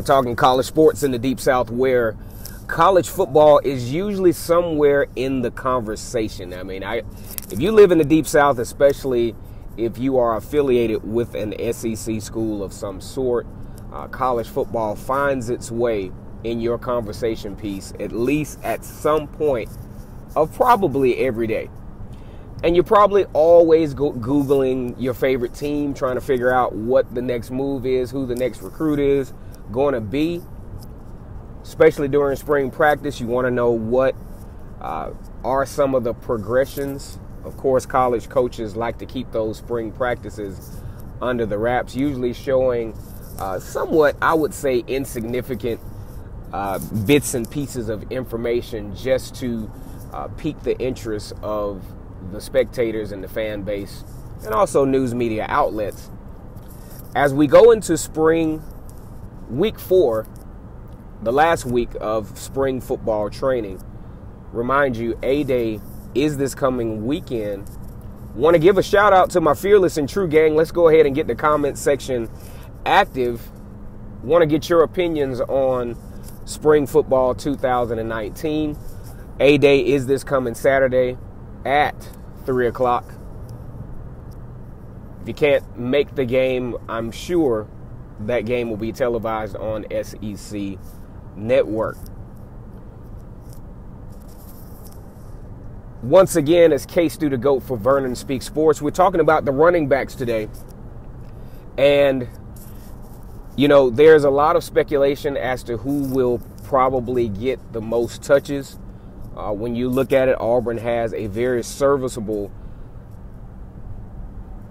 talking college sports in the Deep South, where college football is usually somewhere in the conversation. I mean, if you live in the Deep South, especially if you are affiliated with an SEC school of some sort, college football finds its way in your conversation piece, at least at some point of probably every day. And you're probably always Googling your favorite team, trying to figure out what the next move is, who the next recruit is going to be. Especially during spring practice, you want to know what are some of the progressions. Of course, college coaches like to keep those spring practices under the wraps, usually showing somewhat, I would say, insignificant bits and pieces of information just to pique the interest of the spectators and the fan base, and also news media outlets. As we go into spring week 4, the last week of spring football training, remind you, A-Day is this coming weekend. Want to give a shout out to my fearless and true gang. Let's go ahead and get the comment section active. Want to get your opinions on spring football 2019. A-Day is this coming Saturday at 3 o'clock. If you can't make the game, I'm sure that game will be televised on SEC Network. Once again, as K-Stu the GOAT for Vernon Speaks Sports, we're talking about the running backs today. And, you know, there's a lot of speculation as to who will probably get the most touches. When you look at it, Auburn has a very serviceable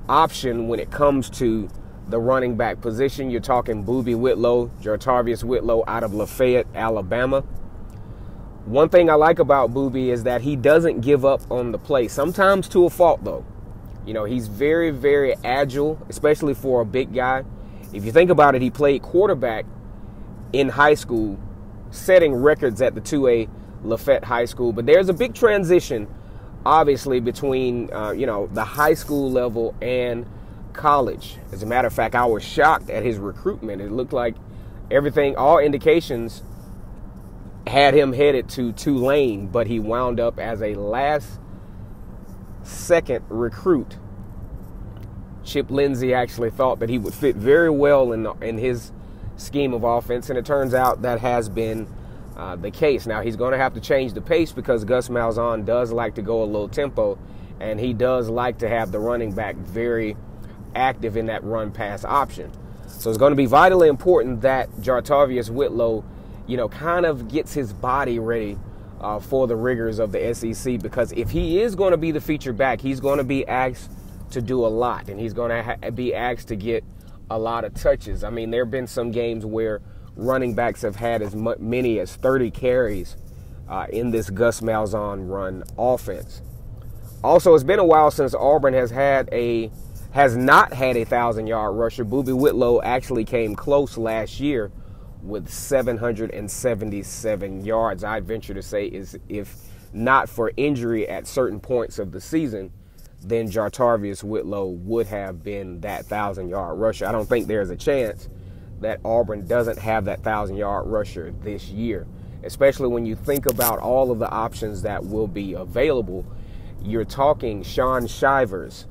option when it comes to the running back position. You're talking Boobie Whitlow, Jartavius Whitlow out of Lafayette, Alabama. One thing I like about Boobie is that he doesn't give up on the play, sometimes to a fault, though. You know, he's very, very agile, especially for a big guy. If you think about it, he played quarterback in high school, setting records at the 2A Lafayette High School. But there's a big transition, obviously, between, the high school level and college. As a matter of fact, I was shocked at his recruitment. It looked like everything, all indications, had him headed to Tulane, but he wound up as a last-second recruit. Chip Lindsey actually thought that he would fit very well in his scheme of offense, and it turns out that has been the case. Now, he's going to have to change the pace because Gus Malzahn does like to go a little tempo, and he does like to have the running back very active in that run-pass option. So it's going to be vitally important that Jartavius Whitlow, kind of gets his body ready for the rigors of the SEC, because if he is going to be the featured back, he's going to be asked to do a lot, and he's going to be asked to get a lot of touches. I mean, there have been some games where running backs have had as many as 30 carries in this Gus Malzahn run offense. Also, it's been a while since Auburn has not had a 1,000-yard rusher. Boobie Whitlow actually came close last year with 777 yards. I'd venture to say is if not for injury at certain points of the season, then Jartavius Whitlow would have been that 1,000-yard rusher. I don't think there's a chance that Auburn doesn't have that 1,000-yard rusher this year, especially when you think about all of the options that will be available. You're talking Sean Shivers.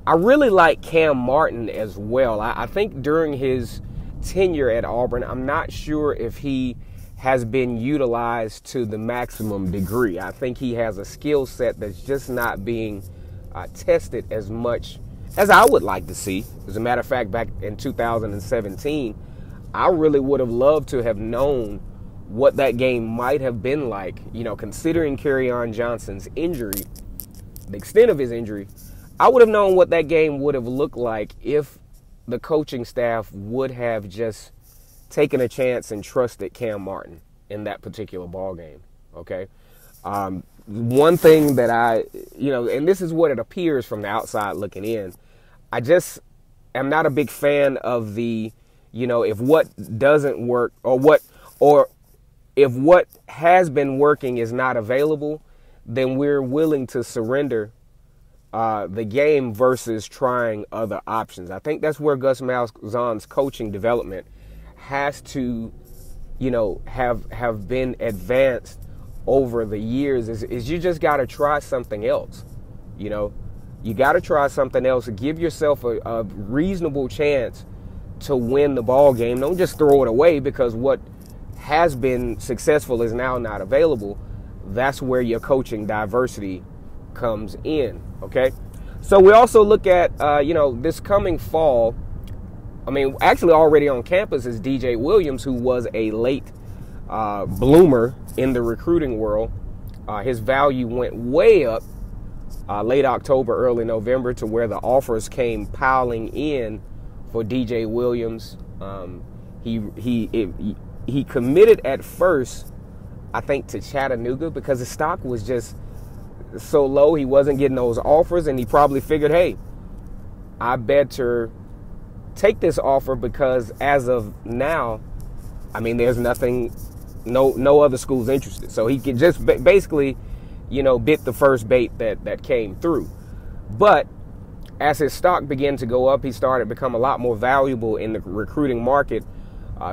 I really like Cam Martin as well. I think during his tenure at Auburn, I'm not sure if he has been utilized to the maximum degree. I think he has a skill set that's just not being tested as much as I would like to see. As a matter of fact, back in 2017, I really would have loved to have known what that game might have been like, considering Kerryon Johnson's injury, the extent of his injury. I would have known what that game would have looked like if the coaching staff would have just taken a chance and trusted Cam Martin in that particular ball game. Okay. One thing that and this is what it appears from the outside looking in, I just am not a big fan of the, if what doesn't work or if what has been working is not available, then we're willing to surrender the game versus trying other options. I think that's where Gus Malzahn's coaching development has to have been advanced over the years is you just got to try something else. You got to try something else. Give yourself a reasonable chance to win the ball game. Don't just throw it away because what has been successful is now not available. That's where your coaching diversity comes in, okay? So we also look at, this coming fall. I mean, actually already on campus is DJ Williams, who was a late bloomer in the recruiting world. His value went way up late October, early November, to where the offers came piling in for DJ Williams. He committed at first, I think, to Chattanooga because his stock was just so low. He wasn't getting those offers, and he probably figured, hey, I better take this offer because as of now, I mean, there's nothing, no other schools interested. So he could just basically, bit the first bait that came through. But as his stock began to go up, he started to become a lot more valuable in the recruiting market.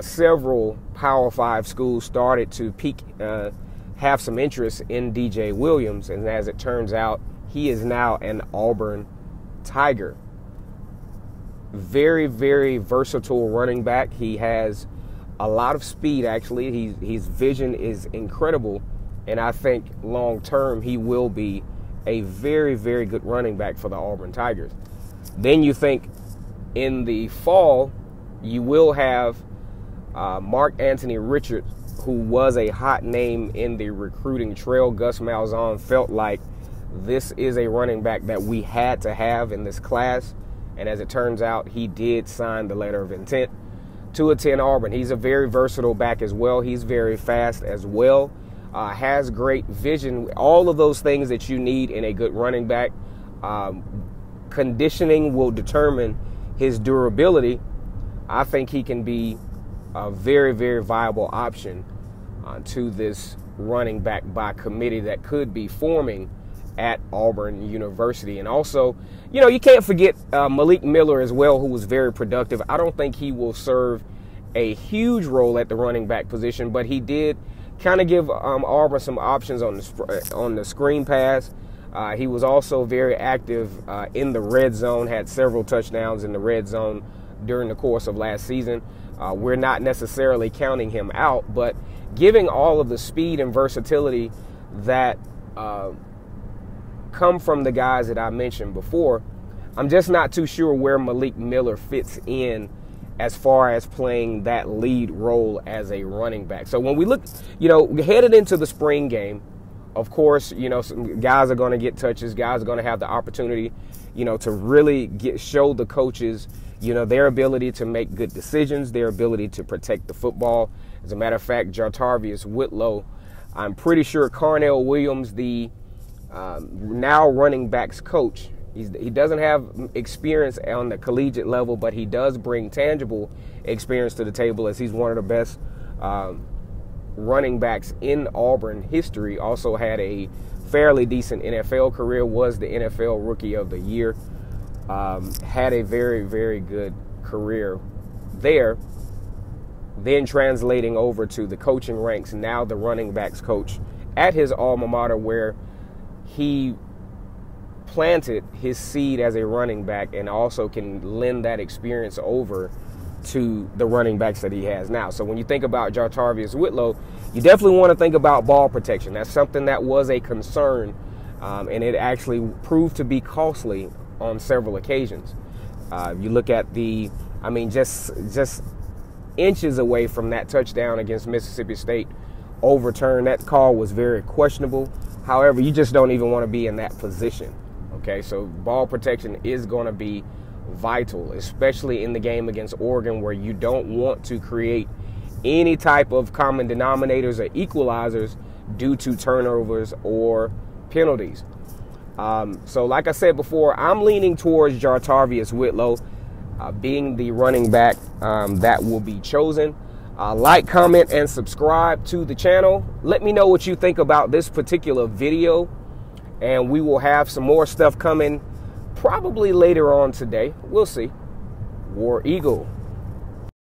Several Power 5 schools started to have some interest in DJ Williams. And as it turns out, he is now an Auburn Tiger. Very, very versatile running back. He has a lot of speed, actually. His vision is incredible. And I think long term, he will be a very, very good running back for the Auburn Tigers. Then you think in the fall, you will have Mark Anthony Richards, who was a hot name in the recruiting trail. Gus Malzahn felt like this is a running back that we had to have in this class. And as it turns out, he did sign the letter of intent to attend Auburn. He's a very versatile back as well. He's very fast as well. Has great vision. All of those things that you need in a good running back. Conditioning will determine his durability. I think he can be a very, very viable option to this running back by committee that could be forming at Auburn University. And also, you can't forget Malik Miller as well, who was very productive. I don't think he will serve a huge role at the running back position, but he did kind of give Auburn some options on the screen pass. He was also very active in the red zone, had several touchdowns in the red zone during the course of last season. We're not necessarily counting him out, but giving all of the speed and versatility that come from the guys that I mentioned before, I'm just not too sure where Malik Miller fits in as far as playing that lead role as a running back. So when we look, headed into the spring game, of course, some guys are going to get touches. Guys are going to have the opportunity, to really show the coaches, their ability to make good decisions, their ability to protect the football. As a matter of fact, Jartarvius Whitlow, I'm pretty sure Carnell Williams, the now running backs coach, he doesn't have experience on the collegiate level, but he does bring tangible experience to the table as he's one of the best running backs in Auburn history. Also had a fairly decent NFL career, was the NFL Rookie of the Year. Had a very, very good career there. Then translating over to the coaching ranks, now the running backs coach at his alma mater, where he planted his seed as a running back and also can lend that experience over to the running backs that he has now. So when you think about Jartarvius Whitlow, you definitely want to think about ball protection. That's something that was a concern, and it actually proved to be costly on several occasions. You look at just inches away from that touchdown against Mississippi State overturned. That call was very questionable. However, you just don't even want to be in that position. Okay, so ball protection is going to be vital, especially in the game against Oregon, where you don't want to create any type of common denominators or equalizers due to turnovers or penalties. So like I said before, I'm leaning towards Jartarvius Whitlow being the running back that will be chosen. Like, comment, and subscribe to the channel. Let me know what you think about this particular video, and we will have some more stuff coming probably later on today. We'll see. War Eagle.